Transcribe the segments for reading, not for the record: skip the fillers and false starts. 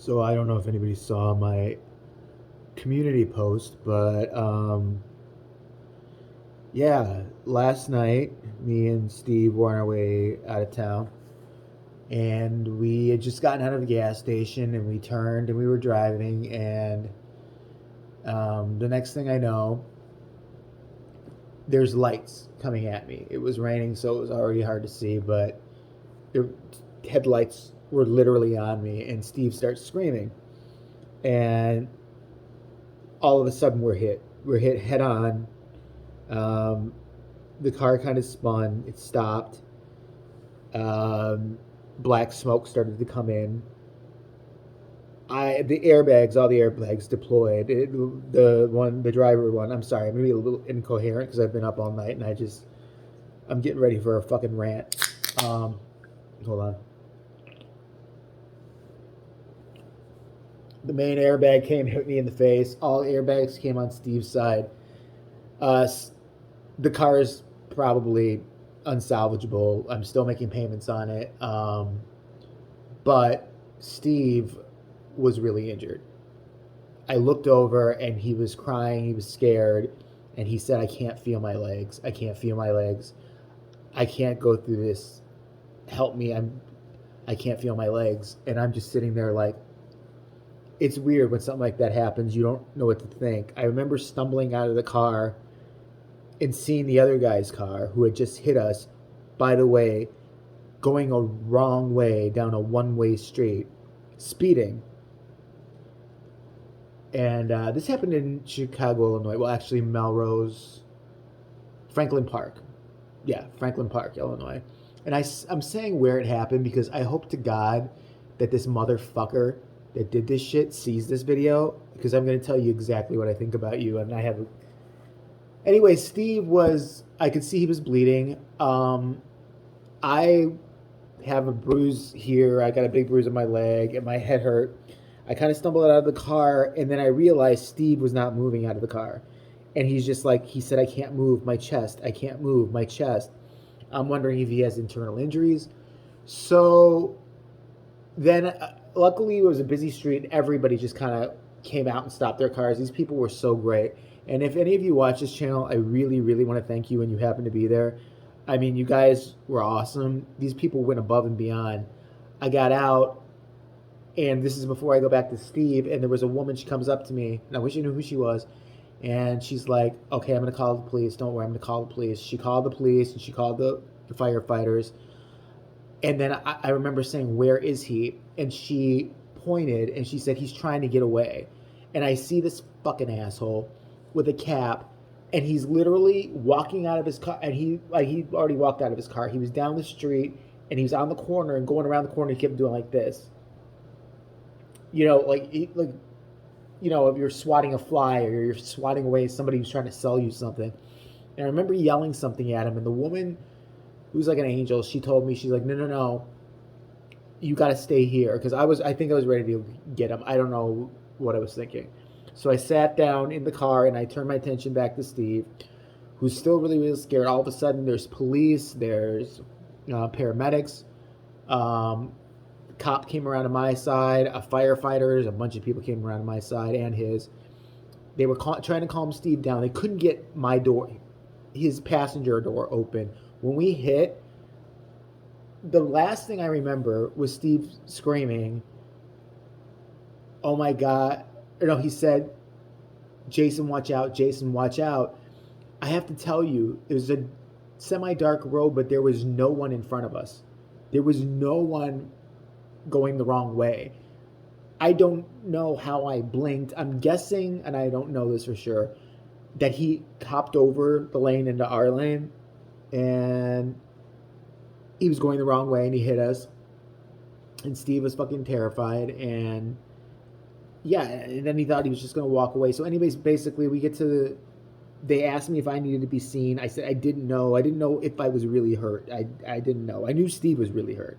So I don't know if anybody saw my community post, but yeah, last night me and Steve were on our way out of town, and we had just gotten out of the gas station, and we turned and we were driving, and the next thing I know, there's lights coming at me. It was raining, so it was already hard to see, but the headlights were literally on me, and Steve starts screaming, and all of a sudden we're hit. We're hit head on. Um, the car kind of spun. It stopped. Um, Black smoke started to come in. All the airbags deployed. The driver one. I'm sorry, I'm maybe a little incoherent because I've been up all night and I'm getting ready for a fucking rant. Um, Hold on. The main airbag came, hit me in the face. All airbags came on Steve's side. Uh, the car is probably unsalvageable. I'm still making payments on it. But Steve was really injured. I looked over and he was crying. He was scared. And he said, I can't feel my legs. I can't feel my legs. I can't go through this. Help me. I can't feel my legs. And I'm just sitting there like, it's weird when something like that happens. You don't know what to think. I remember stumbling out of the car and seeing the other guy's car who had just hit us, by the way, going a wrong way down a one-way street, speeding. And this happened in Chicago, Illinois. Well, actually, Melrose, Franklin Park. Yeah, Franklin Park, Illinois. And I'm saying where it happened because I hope to God that this motherfucker that did this shit sees this video because I'm going to tell you exactly what I think about you. And I have. Anyway, Steve was. I could see he was bleeding. I have a bruise here. I got a big bruise on my leg, and my head hurt. I kind of stumbled out of the car, and then I realized Steve was not moving out of the car. And he's just like, he said, I can't move my chest. I can't move my chest. I'm wondering if he has internal injuries. So then, luckily, it was a busy street. Everybody just kind of came out and stopped their cars. These people were so great. And if any of you watch this channel, I really, really want to thank you when you happen to be there. I mean, you guys were awesome. These people went above and beyond. I got out, and this is before I go back to Steve, and there was a woman, she comes up to me, and I wish I knew who she was, and she's like, okay, I'm going to call the police. Don't worry, I'm going to call the police. She called the police, and she called the firefighters, and then I remember saying, where is he? And she pointed, and she said, he's trying to get away. And I see this fucking asshole with a cap, and he's literally walking out of his car, and he already walked out of his car. He was down the street, and he was on the corner, and going around the corner, he kept doing like this. You know, if you're swatting a fly or you're swatting away somebody who's trying to sell you something. And I remember yelling something at him, and the woman, who's like an angel, she told me, she's like, no, no, no, you got to stay here, because I think I was ready to get him. I don't know what I was thinking. So I sat down in the car and I turned my attention back to Steve, who's still really, really scared. All of a sudden, there's police, there's paramedics. Cop came around to my side, firefighters, a bunch of people came around to my side and his. They were trying to calm Steve down. They couldn't get my door, his passenger door open. When we hit, the last thing I remember was Steve screaming, oh my God. No, he said, Jason, watch out. Jason, watch out. I have to tell you, it was a semi-dark road, but there was no one in front of us. There was no one going the wrong way. I don't know how I blinked. I'm guessing, and I don't know this for sure, that he hopped over the lane into our lane, and he was going the wrong way, and he hit us. And Steve was fucking terrified, and yeah, and then he thought he was just going to walk away. So anyways, basically, they asked me if I needed to be seen. I said I didn't know. I didn't know if I was really hurt. I didn't know. I knew Steve was really hurt.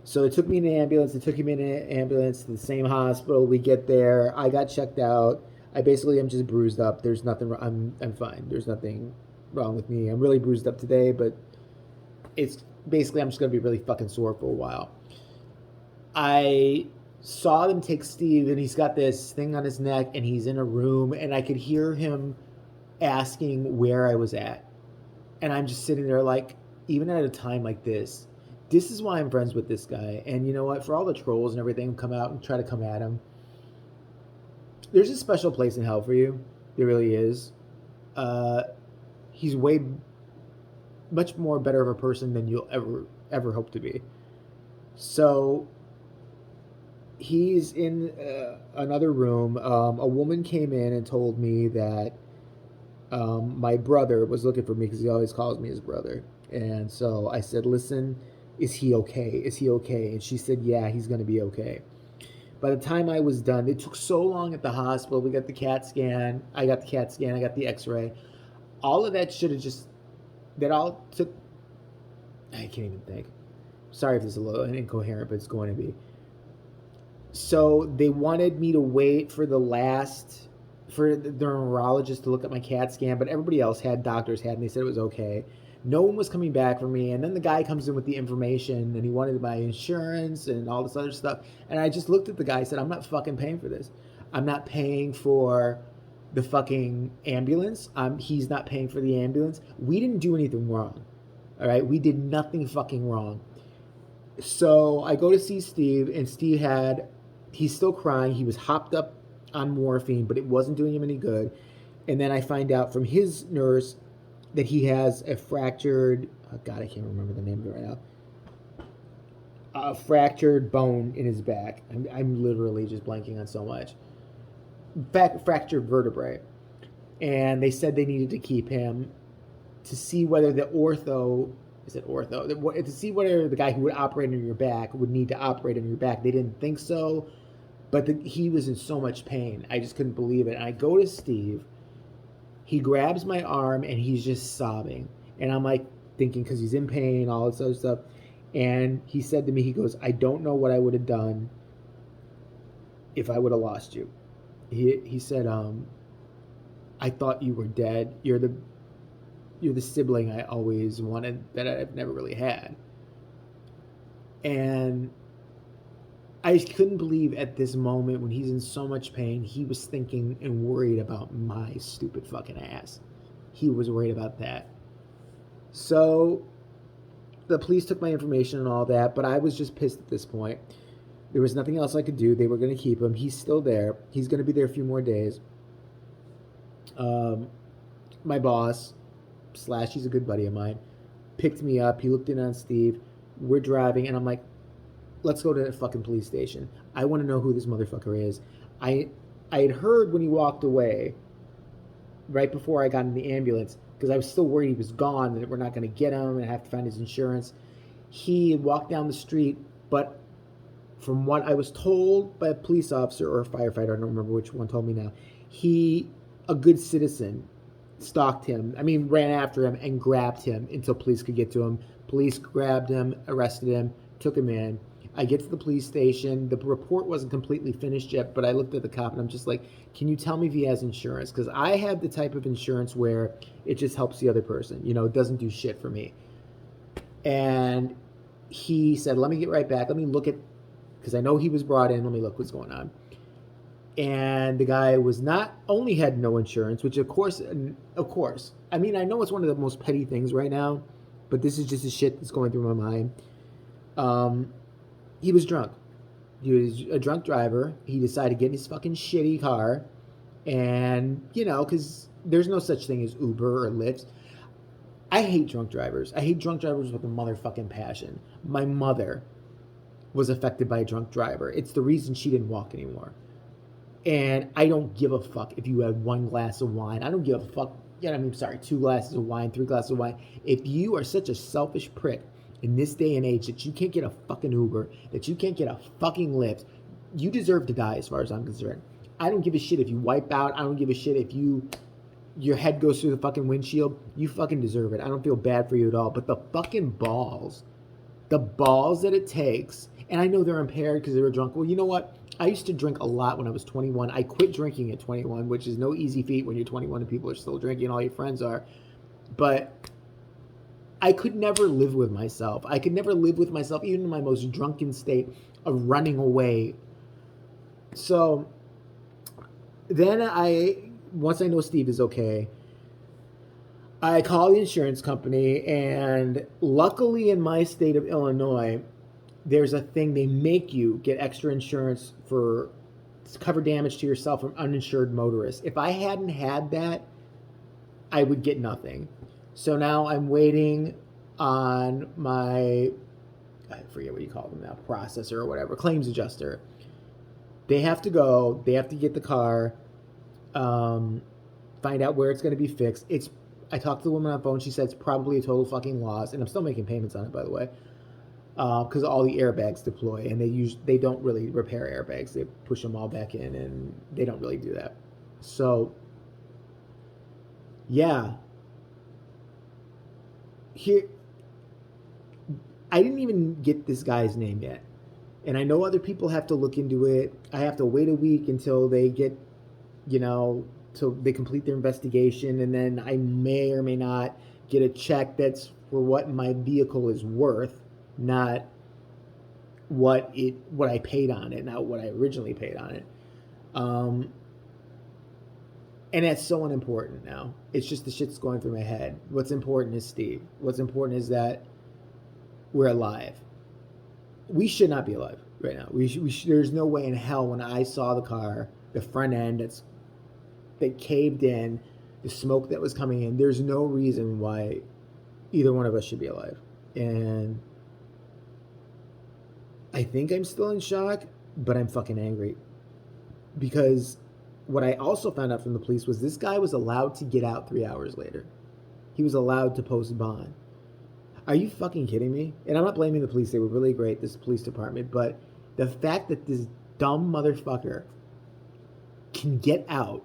So they took me in an ambulance. They took him in an ambulance to the same hospital. We get there. I got checked out. I basically am just bruised up. There's nothing wrong. I'm fine. There's nothing wrong with me. I'm really bruised up today, but it's basically I'm just going to be really fucking sore for a while. I saw them take Steve, and he's got this thing on his neck, and he's in a room, and I could hear him asking where I was at. And I'm just sitting there like, even at a time like this is why I'm friends with this guy. And you know what? For all the trolls and everything come out and try to come at him, there's a special place in hell for you. There really is. He's way much more better of a person than you'll ever hope to be. So he's in another room. A woman came in and told me that my brother was looking for me because he always calls me his brother. And so I said, listen, is he okay? Is he okay? And she said, yeah, he's going to be okay. By the time I was done, it took so long at the hospital. We got the CAT scan. I got the CAT scan. I got the x-ray. All of that should have just, that all took, I can't even think. Sorry if this is a little incoherent, but it's going to be. So they wanted me to wait for the neurologist to look at my CAT scan, but everybody else had, doctors had, and they said it was okay. No one was coming back for me, and then the guy comes in with the information, and he wanted my insurance and all this other stuff, and I just looked at the guy and said, I'm not fucking paying for this. I'm not paying for the fucking ambulance. He's not paying for the ambulance. We didn't do anything wrong, all right? We did nothing fucking wrong. So I go to see Steve, and he's still crying. He was hopped up on morphine, but it wasn't doing him any good. And then I find out from his nurse that he has a fractured, oh God, I can't remember the name of it right now, a fractured bone in his back. I'm literally just blanking on so much. Fractured vertebrae. And they said they needed to keep him to see whether the ortho, is it ortho? To see whether the guy who would operate on your back would need to operate on your back. They didn't think so, but he was in so much pain. I just couldn't believe it. And I go to Steve. He grabs my arm and he's just sobbing. And I'm like thinking, because he's in pain, all this other stuff. And he said to me, he goes, I don't know what I would have done if I would have lost you. He said, I thought you were dead. You're the sibling I always wanted that I've never really had. And I couldn't believe at this moment when he's in so much pain, he was thinking and worried about my stupid fucking ass. He was worried about that. So the police took my information and all that, but I was just pissed at this point. There was nothing else I could do. They were going to keep him. He's still there. He's going to be there a few more days. My boss, / he's a good buddy of mine, picked me up. He looked in on Steve. We're driving, and I'm like, let's go to the fucking police station. I want to know who this motherfucker is. I had heard when he walked away, right before I got in the ambulance, because I was still worried he was gone, that we're not going to get him and have to find his insurance. He walked down the street, but from what I was told by a police officer or a firefighter, I don't remember which one told me now, a good citizen, ran after him and grabbed him until police could get to him. Police grabbed him, arrested him, took him in. I get to the police station. The report wasn't completely finished yet, but I looked at the cop and I'm just like, can you tell me if he has insurance? Because I have the type of insurance where it just helps the other person. It doesn't do shit for me. And he said, let me get right back. Let me look at, because I know he was brought in. Let me look what's going on. And the guy was not only had no insurance, which of course, I know it's one of the most petty things right now, but this is just the shit that's going through my mind. He was drunk. He was a drunk driver. He decided to get in his fucking shitty car. And, because there's no such thing as Uber or Lyft. I hate drunk drivers. I hate drunk drivers with a motherfucking passion. My mother was affected by a drunk driver. It's the reason she didn't walk anymore. And I don't give a fuck if you have one glass of wine. I don't give a fuck. 2 glasses of wine, 3 glasses of wine. If you are such a selfish prick in this day and age that you can't get a fucking Uber, that you can't get a fucking Lyft, you deserve to die as far as I'm concerned. I don't give a shit if you wipe out. I don't give a shit if your head goes through the fucking windshield. You fucking deserve it. I don't feel bad for you at all. But the fucking balls that it takes, and I know they're impaired because they were drunk. Well, you know what? I used to drink a lot when I was 21. I quit drinking at 21, which is no easy feat when you're 21 and people are still drinking and all your friends are. But I could never live with myself. I could never live with myself, even in my most drunken state, of running away So then once I know Steve is okay, I call the insurance company, and luckily in my state of Illinois, there's a thing they make you get extra insurance for to cover damage to yourself from uninsured motorists. If I hadn't had that, I would get nothing. So now I'm waiting on my, I forget what you call them now, processor or whatever, claims adjuster. They have to go, they have to get the car, find out where it's going to be fixed. I talked to the woman on the phone. She said it's probably a total fucking loss, and I'm still making payments on it, by the way, because all the airbags deploy, and they don't really repair airbags. They push them all back in, and they don't really do that. So, yeah, here I didn't even get this guy's name yet, and I know other people have to look into it. I have to wait a week until they get, till they complete their investigation, and then I may or may not get a check that's for what my vehicle is worth, not what I paid on it, not what I originally paid on it. And that's so unimportant now. It's just the shit's going through my head. What's important is Steve. What's important is that we're alive. We should not be alive right now. There's no way in hell when I saw the car, the front end that caved in, the smoke that was coming in, there's no reason why either one of us should be alive. And I think I'm still in shock, but I'm fucking angry. Because what I also found out from the police was this guy was allowed to get out 3 hours later. He was allowed to post bond. Are you fucking kidding me? And I'm not blaming the police. They were really great, this police department. But the fact that this dumb motherfucker can get out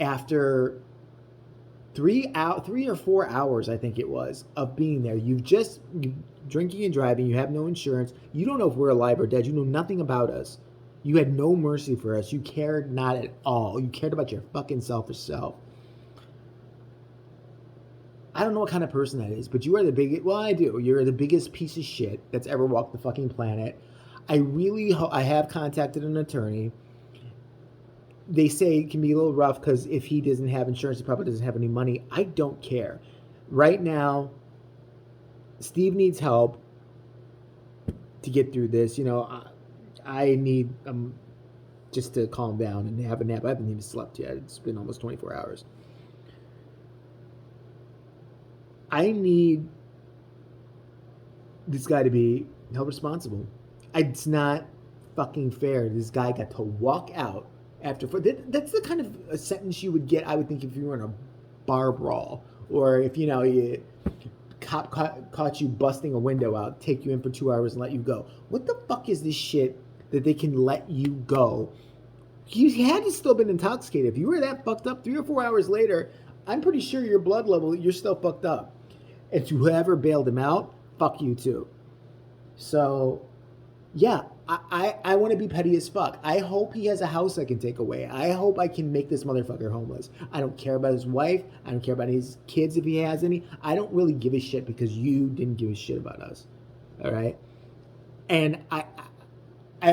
after 3 or 4 hours, I think it was, of being there. You've just drinking and driving. You have no insurance. You don't know if we're alive or dead. You know nothing about us. You had no mercy for us. You cared not at all. You cared about your fucking selfish self. I don't know what kind of person that is, but you are the biggest. Well, I do. You're the biggest piece of shit that's ever walked the fucking planet. I have contacted an attorney. They say it can be a little rough because if he doesn't have insurance, he probably doesn't have any money. I don't care. Right now, Steve needs help to get through this. I need just to calm down and have a nap. I haven't even slept yet. It's been almost 24 hours. I need this guy to be held responsible. It's not fucking fair. This guy got to walk out after. That's the kind of a sentence you would get, I would think, if you were in a bar brawl, or if cop caught you busting a window out, take you in for 2 hours and let you go. What the fuck is this shit that they can let you go? He had to still been intoxicated. If you were that fucked up 3 or 4 hours later, I'm pretty sure your blood level, you're still fucked up. And whoever bailed him out, fuck you too. So, yeah, I want to be petty as fuck. I hope he has a house I can take away. I hope I can make this motherfucker homeless. I don't care about his wife. I don't care about his kids if he has any. I don't really give a shit because you didn't give a shit about us. All right? And I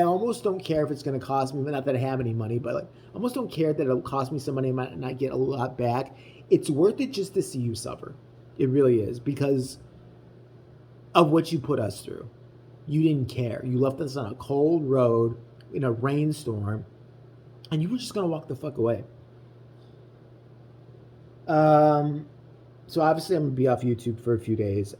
almost don't care if it's going to cost me, not that I have any money, but I almost don't care that it'll cost me some money. I might not get a lot back. It's worth it just to see you suffer. It really is, because of what you put us through. You didn't care. You left us on a cold road in a rainstorm, and you were just going to walk the fuck away. So obviously I'm going to be off YouTube for a few days.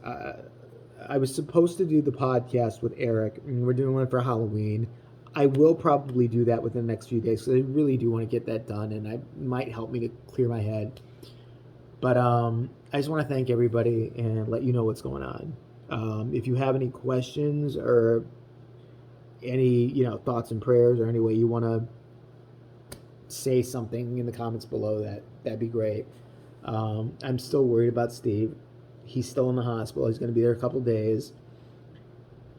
I was supposed to do the podcast with Eric, and we're doing one for Halloween. I will probably do that within the next few days, because I really do want to get that done, and it might help me to clear my head. But I just want to thank everybody and let you know what's going on. If you have any questions or any thoughts and prayers, or any way you want to say something in the comments below, that'd be great. I'm still worried about Steve. He's still in the hospital. He's going to be there a couple days.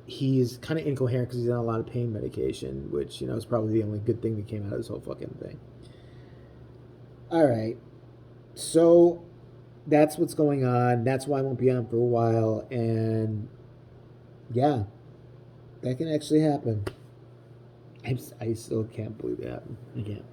He's kind of incoherent because he's on a lot of pain medication, which is probably the only good thing that came out of this whole fucking thing. All right, so that's what's going on. That's why I won't be on for a while. And yeah, that can actually happen. I still can't believe it happened. I can't.